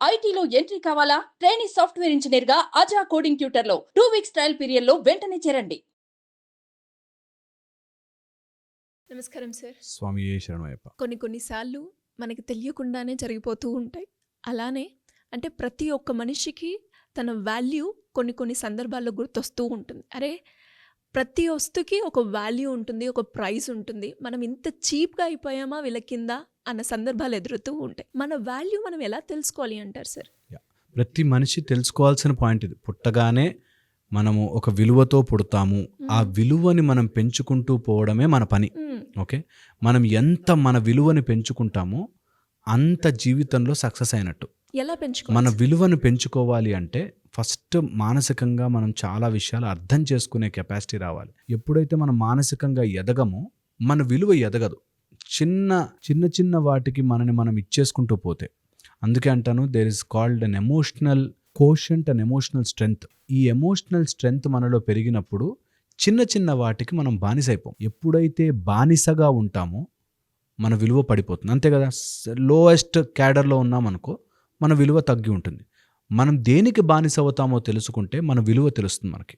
ఐటీలో ఎంట్రీ కావాలా? Trainee software engineer గా అజా కోడింగ్ ట్యూటర్ లో 2 వీక్స్ ట్రయల్ పీరియడ్ లో వెంటనే చేరండి. నమస్కారం సార్. స్వామి శరణమయ్యప్ప. కొన్నిసార్లు మనకి తెలియకుండానే జరిగిపోతూ ఉంటాయి. అలానే అంటే ప్రతి ఒక్క మనిషికి తన వాల్యూ కొన్ని సందర్భాల్లో గుర్తొస్తూ ఉంటుంది. అరే, ప్రతి వస్తువుకి ఒక వాల్యూ ఉంటుంది, ఒక ప్రైస్ ఉంటుంది. మనం ఇంత చీప్గా అయిపోయామా వీళ్ళ కింద అన్న సందర్భాలు ఎదురుతూ ఉంటాయి. మన వాల్యూ మనం ఎలా తెలుసుకోవాలి అంటారు సార్? ప్రతి మనిషి తెలుసుకోవాల్సిన పాయింట్ ఇది. పుట్టగానే మనము ఒక విలువతో పుడతాము. ఆ విలువని మనం పెంచుకుంటూ పోవడమే మన పని. ఓకే, మనం ఎంత మన విలువని పెంచుకుంటామో అంత జీవితంలో సక్సెస్ అయినట్టు. ఎలా పెంచుకోవాలి? మన విలువను పెంచుకోవాలి అంటే ఫస్ట్ మానసికంగా మనం చాలా విషయాలు అర్థం చేసుకునే కెపాసిటీ రావాలి. ఎప్పుడైతే మనం మానసికంగా ఎదగమో మన విలువ ఎదగదు. చిన్న వాటికి మనని మనం ఇచ్చేసుకుంటూ పోతే, అందుకే అంటాను there is called an emotional quotient and emotional strength. ఈ ఎమోషనల్ స్ట్రెంగ్త్ మనలో పెరిగినప్పుడు చిన్న వాటికి మనం బానిసైపోం. ఎప్పుడైతే బానిసగా ఉంటామో మన విలువ పడిపోతుంది. అంతే కదా, లోయెస్ట్ క్యాడర్లో ఉన్నామనుకో మన విలువ తగ్గి ఉంటుంది. మనం దేనికి బానిస అవుతామో తెలుసుకుంటే మన విలువ తెలుస్తుంది మనకి.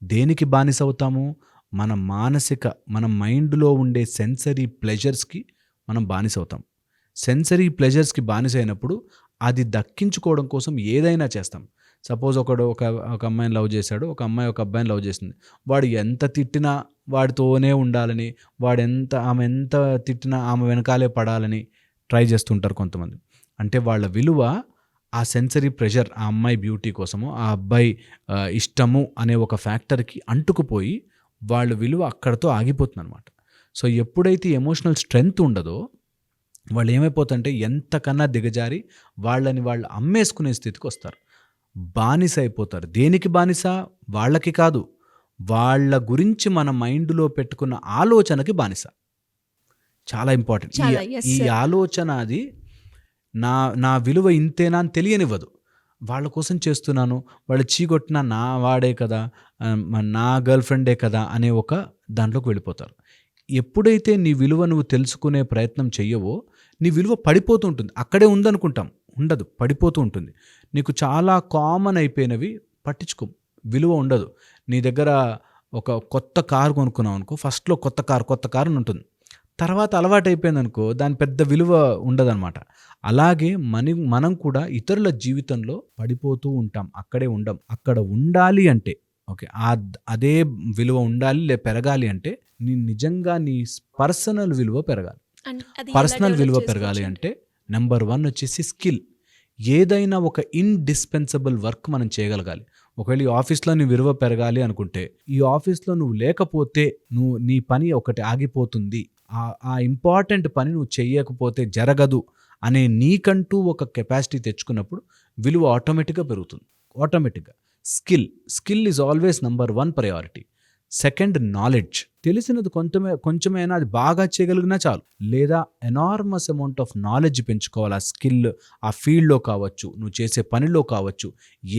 దేనికి బానిస అవుతామో మన మైండ్లో ఉండే సెన్సరీ ప్లెజర్స్కి మనం బానిస అవుతాం. సెన్సరీ ప్లెజర్స్కి బానిస అయినప్పుడు అది దక్కించుకోవడం కోసం ఏదైనా చేస్తాం. సపోజ్ ఒక అమ్మాయిని లవ్ చేశాడు, ఒక అమ్మాయి ఒక అబ్బాయిని లవ్ చేసింది. వాడు ఎంత తిట్టినా వాడితోనే ఉండాలని, ఆమె ఎంత తిట్టినా ఆమె వెనకాలే పడాలని ట్రై చేస్తుంటారు కొంతమంది. అంటే వాళ్ళ విలువ ఆ సెన్సరీ ప్రెషర్, ఆ అమ్మాయి బ్యూటీ కోసమో ఆ అబ్బాయి ఇష్టము అనే ఒక ఫ్యాక్టర్కి అంటుకుపోయి వాళ్ళ విలువ అక్కడితో ఆగిపోతుంది అనమాట. సో ఎప్పుడైతే ఎమోషనల్ స్ట్రెంగ్త్ ఉండదో వాళ్ళు ఏమైపోతుంటే ఎంతకన్నా దిగజారి వాళ్ళని వాళ్ళు అమ్మేసుకునే స్థితికి వస్తారు. బానిస అయిపోతారు. దేనికి బానిస? వాళ్ళకి కాదు, వాళ్ళ గురించి మన మైండ్లో పెట్టుకున్న ఆలోచనకి బానిస. చాలా ఇంపార్టెంట్. ఈ ఆలోచన అది నా విలువ ఇంతేనా అని తెలియనివ్వదు. వాళ్ళ కోసం చేస్తున్నాను, వాళ్ళు చీకొట్టినా నా వాడే కదా, నా గర్ల్ ఫ్రెండే కదా అనే ఒక దాంట్లోకి వెళ్ళిపోతారు. ఎప్పుడైతే నీ విలువ నువ్వు తెలుసుకునే ప్రయత్నం చెయ్యవో నీ విలువ పడిపోతూ ఉంటుంది. అక్కడే ఉందనుకుంటాం, ఉండదు, పడిపోతూ ఉంటుంది. నీకు చాలా కామన్ అయిపోయినవి పట్టించుకో, విలువ ఉండదు. నీ దగ్గర ఒక కొత్త కారు కొనుక్కున్నావు అనుకో, ఫస్ట్లో కొత్త కారు అని ఉంటుంది. తర్వాత అలవాటు అయిపోయింది అనుకో, దాని పెద్ద విలువ ఉండదన్నమాట. అలాగే మనం కూడా ఇతరుల జీవితంలో పడిపోతూ ఉంటాం, అక్కడే ఉండం. అక్కడ ఉండాలి అంటే ఓకే, అదే విలువ ఉండాలి పెరగాలి అంటే నిజంగా నీ పర్సనల్ విలువ పెరగాలి. పర్సనల్ విలువ పెరగాలి అంటే నెంబర్ 1 వచ్చేసి స్కిల్. ఏదైనా ఒక ఇండిస్పెన్సబుల్ వర్క్ మనం చేయగలగాలి. ఒకవేళ ఈ ఆఫీస్లో నీ విలువ పెరగాలి అనుకుంటే, ఈ ఆఫీస్లో నువ్వు లేకపోతే నీ పని ఒకటి ఆగిపోతుంది, ఆ ఇంపార్టెంట్ పని నువ్వు చెయ్యకపోతే జరగదు అనే నీకంటూ ఒక కెపాసిటీ తెచ్చుకున్నప్పుడు విలువ ఆటోమేటిక్గా పెరుగుతుంది. ఆటోమేటిక్గా skill is always number 1 priority. Second, knowledge. తెలిసినది కొంచెమైనా అది బాగా చేయగలిగినా చాలు. లేదా ఎనార్మస్ అమౌంట్ ఆఫ్ నాలెడ్జ్ పెంచుకోవాలి. ఆ స్కిల్ ఆ ఫీల్డ్లో కావచ్చు, నువ్వు చేసే పనిలో కావచ్చు.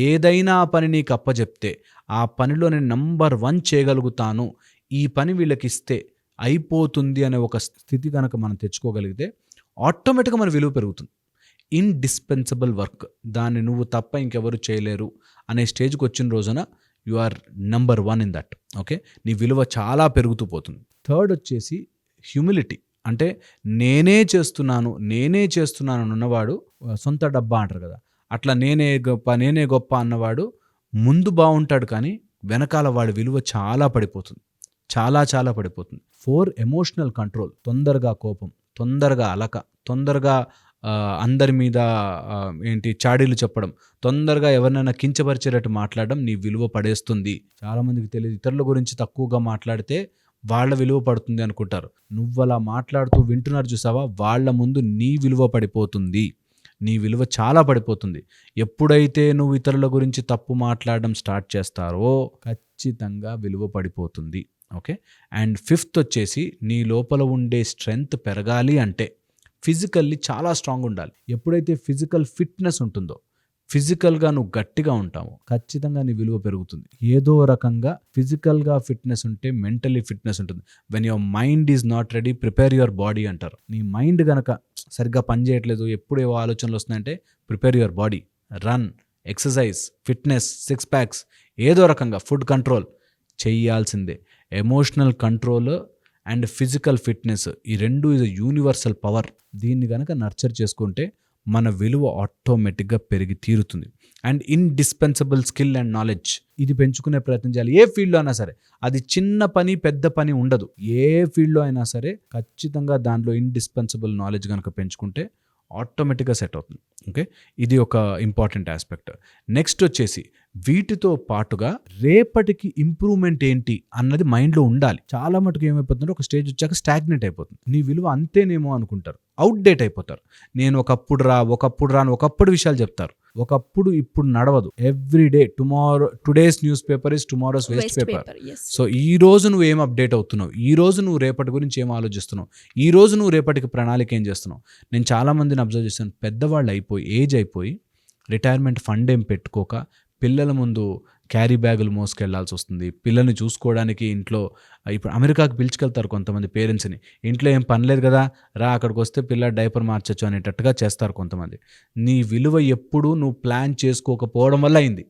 ఏదైనా పని నీకు అప్పచెప్తే ఆ పనిలో నేను నెంబర్ 1 చేయగలుగుతాను, ఈ పని వీళ్ళకి ఇస్తే అయిపోతుంది అనే ఒక స్థితి కనుక మనం తెచ్చుకోగలిగితే ఆటోమేటిక్గా మన విలువ పెరుగుతుంది. ఇండిస్పెన్సబుల్ వర్క్, దాన్ని నువ్వు తప్ప ఇంకెవరు చేయలేరు అనే స్టేజ్కి వచ్చిన రోజున you are number 1 in that. Okay, నీ విలువ చాలా పెరుగుతూ పోతుంది. థర్డ్ వచ్చేసి హ్యూమిలిటీ. అంటే నేనే చేస్తున్నాను అన్నవాడు సొంత డబ్బా అంటారు కదా, అట్లా నేనే గొప్ప అన్నవాడు ముందు బాగుంటాడు, కానీ వెనకాల వాడి విలువ చాలా పడిపోతుంది, చాలా పడిపోతుంది. 4, ఎమోషనల్ కంట్రోల్. తొందరగా కోపం, తొందరగా అలక, తొందరగా అందరి మీద చాడీలు చెప్పడం, తొందరగా ఎవరినైనా కించపరిచేటట్టు మాట్లాడడం నీ విలువ పడేస్తుంది. చాలామందికి తెలియదు, ఇతరుల గురించి తక్కువగా మాట్లాడితే వాళ్ళ విలువ పడుతుంది అనుకుంటారు. నువ్వు అలా మాట్లాడుతూ వింటున్నారు చూసావా, వాళ్ళ ముందు నీ విలువ పడిపోతుంది, నీ విలువ చాలా పడిపోతుంది. ఎప్పుడైతే నువ్వు ఇతరుల గురించి తప్పు మాట్లాడడం స్టార్ట్ చేస్తారో ఖచ్చితంగా విలువ పడిపోతుంది. ఓకే, అండ్ 5th వచ్చేసి నీ లోపల ఉండే స్ట్రెంగ్త్ పెరగాలి అంటే ఫిజికల్లీ చాలా స్ట్రాంగ్ ఉండాలి. ఎప్పుడైతే ఫిజికల్ ఫిట్నెస్ ఉంటుందో, ఫిజికల్గా నువ్వు గట్టిగా ఉంటావు, ఖచ్చితంగా నీ విలువ పెరుగుతుంది. ఏదో రకంగా ఫిజికల్గా ఫిట్నెస్ ఉంటే మెంటలీ ఫిట్నెస్ ఉంటుంది. When your mind is not ready, prepare your body అంటారు. నీ మైండ్ గనక సరిగ్గా పనిచేయట్లేదు, ఎప్పుడు ఏవో ఆలోచనలు వస్తున్నాయంటే prepare your body, run, exercise, fitness, 6 packs, ఏదో రకంగా ఫుడ్ కంట్రోల్ చేయాల్సిందే. Emotional control and physical fitness, ఈ రెండు ఈజ్ యూనివర్సల్ పవర్. దీన్ని కనుక నర్చర్ చేసుకుంటే మన విలువ ఆటోమేటిక్గా పెరిగి తీరుతుంది. And indispensable skill and knowledge, ఇది పెంచుకునే ప్రయత్నం చేయాలి. ఏ ఫీల్డ్లో అయినా సరే, అది చిన్న పని పెద్ద పని ఉండదు. ఏ ఫీల్డ్లో అయినా సరే ఖచ్చితంగా దాంట్లో ఇండిస్పెన్సబుల్ నాలెడ్జ్ కనుక పెంచుకుంటే ఆటోమేటిక్గా సెట్ అవుతుంది. ఓకే, ఇది ఒక ఇంపార్టెంట్ ఆస్పెక్ట్. నెక్స్ట్ వచ్చేసి వీటితో పాటుగా రేపటికి ఇంప్రూవ్మెంట్ ఏంటి అన్నది మైండ్లో ఉండాలి. చాలా మటుకు ఏమైపోతుందంటే ఒక స్టేజ్ వచ్చాక స్టాగ్నేట్ అయిపోతుంది. నీ విలువ అంతేనేమో అనుకుంటారు, అవుట్డేట్ అయిపోతారు. నేను ఒకప్పుడు రాను ఒకప్పుడు విషయాలు చెప్తారు, ఒకప్పుడు ఇప్పుడు నడవదు. Everyday today's news paper is tomorrow's waste paper. So ఈ రోజు నువ్వు ఏం అప్డేట్ అవుతున్నావు, ఈ రోజు నువ్వు రేపటి గురించి ఏం ఆలోచిస్తున్నావు, ఈ రోజు నువ్వు రేపటికి ప్రణాళిక ఏం చేస్తున్నావు. నేను చాలా మందిని అబ్జర్వ్ చేస్తాను, పెద్దవాళ్ళు అయిపోయి ఏజ్ అయిపోయి రిటైర్మెంట్ ఫండ్ ఏం పెట్టుకోక పిల్లల ముందు క్యారీ బ్యాగులు మోసుకెళ్లాల్సి వస్తుంది. పిల్లల్ని చూసుకోవడానికి ఇంట్లో, ఇప్పుడు అమెరికాకి పిలుచుకెళ్తారు కొంతమంది పేరెంట్స్ని, ఇంట్లో ఏం పని లేదు కదా రా అక్కడికి వస్తే పిల్ల డైపర్ మార్చచ్చు అనేటట్టుగా చేస్తారు కొంతమంది. నీ విలువ ఎప్పుడు నువ్వు ప్లాన్ చేసుకోకపోవడం వల్ల అయింది.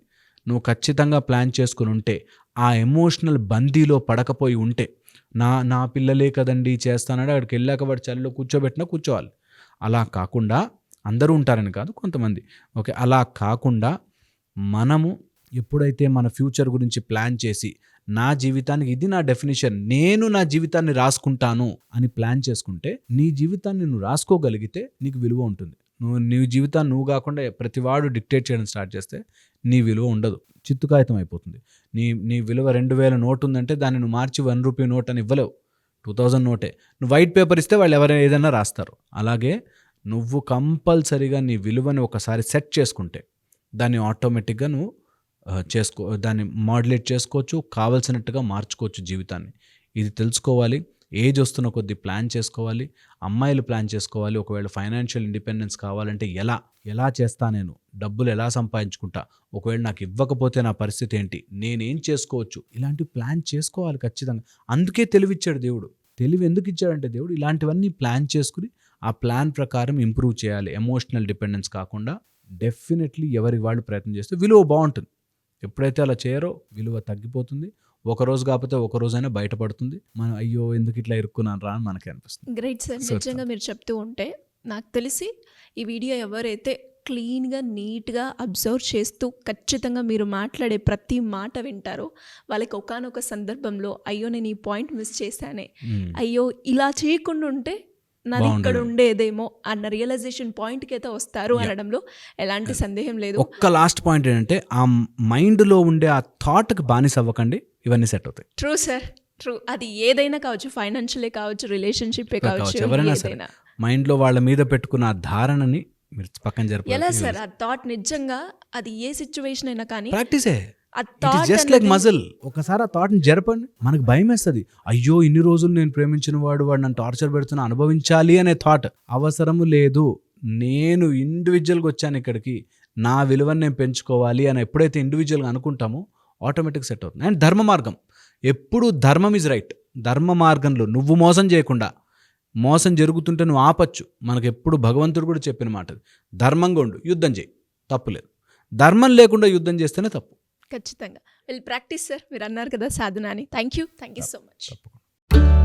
నువ్వు ఖచ్చితంగా ప్లాన్ చేసుకుని ఉంటే, ఆ ఎమోషనల్ బందీలో పడకపోయి ఉంటే, నా పిల్లలే కదండి చేస్తానంటే అక్కడికి వెళ్ళాక వాడు చలిలో కూర్చోబెట్టినా కూర్చోవాలి. అలా కాకుండా, అందరూ ఉంటారని కాదు కొంతమంది, ఓకే, అలా కాకుండా మనము ఎప్పుడైతే మన ఫ్యూచర్ గురించి ప్లాన్ చేసి, నా జీవితానికి ఇది నా డెఫినేషన్, నేను నా జీవితాన్ని రాసుకుంటాను అని ప్లాన్ చేసుకుంటే, నీ జీవితాన్ని నువ్వు రాసుకోగలిగితే నీకు విలువ ఉంటుంది. నీ జీవితాన్ని నువ్వు కాకుండా ప్రతివాడు డిక్టేట్ చేయడం స్టార్ట్ చేస్తే నీ విలువ ఉండదు, చిత్తుకాయితం అయిపోతుంది. నీ విలువ 2000 నోట్ ఉందంటే దాన్ని నువ్వు మార్చి 1 రూపీ నోట్ అని ఇవ్వలేవు, 2000 నోటే. నువ్వు వైట్ పేపర్ ఇస్తే వాళ్ళు ఎవరైనా ఏదైనా రాస్తారు. అలాగే నువ్వు కంపల్సరీగా నీ విలువని ఒకసారి సెట్ చేసుకుంటే దాన్ని ఆటోమేటిక్గా నువ్వు దాన్ని మాడ్యులేట్ చేసుకోవచ్చు, కావాల్సినట్టుగా మార్చుకోవచ్చు జీవితాన్ని. ఇది తెలుసుకోవాలి. ఏజ్ వస్తున్న కొద్దీ ప్లాన్ చేసుకోవాలి. అమ్మాయిలు ప్లాన్ చేసుకోవాలి. ఒకవేళ ఫైనాన్షియల్ ఇండిపెండెన్స్ కావాలంటే ఎలా చేస్తా, నేను డబ్బులు ఎలా సంపాదించుకుంటా, ఒకవేళ నాకు ఇవ్వకపోతే నా పరిస్థితి ఏంటి, నేనేం చేసుకోవచ్చు, ఇలాంటి ప్లాన్ చేసుకోవాలి ఖచ్చితంగా. అందుకే తెలివిచ్చాడు దేవుడు. తెలివి ఎందుకు ఇచ్చాడంటే దేవుడు ఇలాంటివన్నీ ప్లాన్ చేసుకుని ఆ ప్లాన్ ప్రకారం ఇంప్రూవ్ చేయాలి. ఎమోషనల్ డిపెండెన్స్ కాకుండా డెఫినెట్లీ ఎవరికి వాళ్ళు ప్రయత్నం చేస్తే విలువ బాగుంటుంది. ఎప్పుడైతే అలా చేయరో విలువ తగ్గిపోతుంది. ఒకరోజు కాకపోతే ఒక రోజైనా బయటపడుతుంది. మనం అయ్యో ఎందుకు ఇట్లా ఇరుక్కున్నాను రా అని మనకి అనిపిస్తుంది. గ్రేట్ సార్, నిజంగా మీరు చెప్తూ ఉంటే నాకు తెలిసి ఈ వీడియో ఎవరైతే క్లీన్గా నీట్గా అబ్జర్వ్ చేస్తూ ఖచ్చితంగా మీరు మాట్లాడే ప్రతి మాట వింటారో వాళ్ళకి ఒకానొక సందర్భంలో అయ్యో నేను ఈ పాయింట్ మిస్ చేశానే, అయ్యో ఇలా చేయకుండా ఉంటే నాది ఇక్కడ ఉండేదేమో అన్న రియలైజేషన్ పాయింట్కి అయితే వస్తారు అనడంలో ఎలాంటి సందేహం లేదు. ఒక్క లాస్ట్ పాయింట్ ఏంటంటే, ఆ మైండ్లో ఉండే ఆ థాట్కి బానిస అవ్వకండి, ఇవన్నీ సెట్ అవుతాయి. True sir, true. అది ఏదైనా కావచ్చు, ఫైనాన్షియలే కావచ్చు, రిలేషన్షిప్ కావచ్చు, ఎవరైనా సరే మైండ్లో వాళ్ళ మీద పెట్టుకున్న ఆ ధారణని మీరు పక్కన జరపాలి. ఎలా సార్ ఆ థాట్ నిజంగా అది ఏ సిచ్యువేషన్ అయినా కానీ ప్రాక్టీసే, జస్ట్ లైక్ మజిల్. ఒకసారి ఆ థాట్ని జరపండి, మనకు భయం వేస్తుంది. అయ్యో ఇన్ని రోజులు నేను ప్రేమించిన వాడు నన్ను టార్చర్ పెడుతున్నా, అనుభవించాలి అనే థాట్ అవసరము లేదు. నేను ఇండివిజువల్గా వచ్చాను ఇక్కడికి, నా విలువను నేను పెంచుకోవాలి అని ఎప్పుడైతే ఇండివిజువల్గా అనుకుంటామో ఆటోమేటిక్ సెట్ అవుతుంది. అండ్ ధర్మ మార్గం, ఎప్పుడు ధర్మం ఈజ్ రైట్. ధర్మ మార్గంలో నువ్వు మోసం చేయకుండా, మోసం జరుగుతుంటే నువ్వు ఆపచ్చు. మనకు ఎప్పుడు భగవంతుడు కూడా చెప్పిన మాట, ధర్మంగా ఉండు, యుద్ధం చేయి, తప్పులేదు. ధర్మం లేకుండా యుద్ధం చేస్తేనే తప్పు. ఖచ్చితంగా. Will practice sir. మీరు అన్నారు కదా సాధన అని. Thank you so much. తప్పకుండా.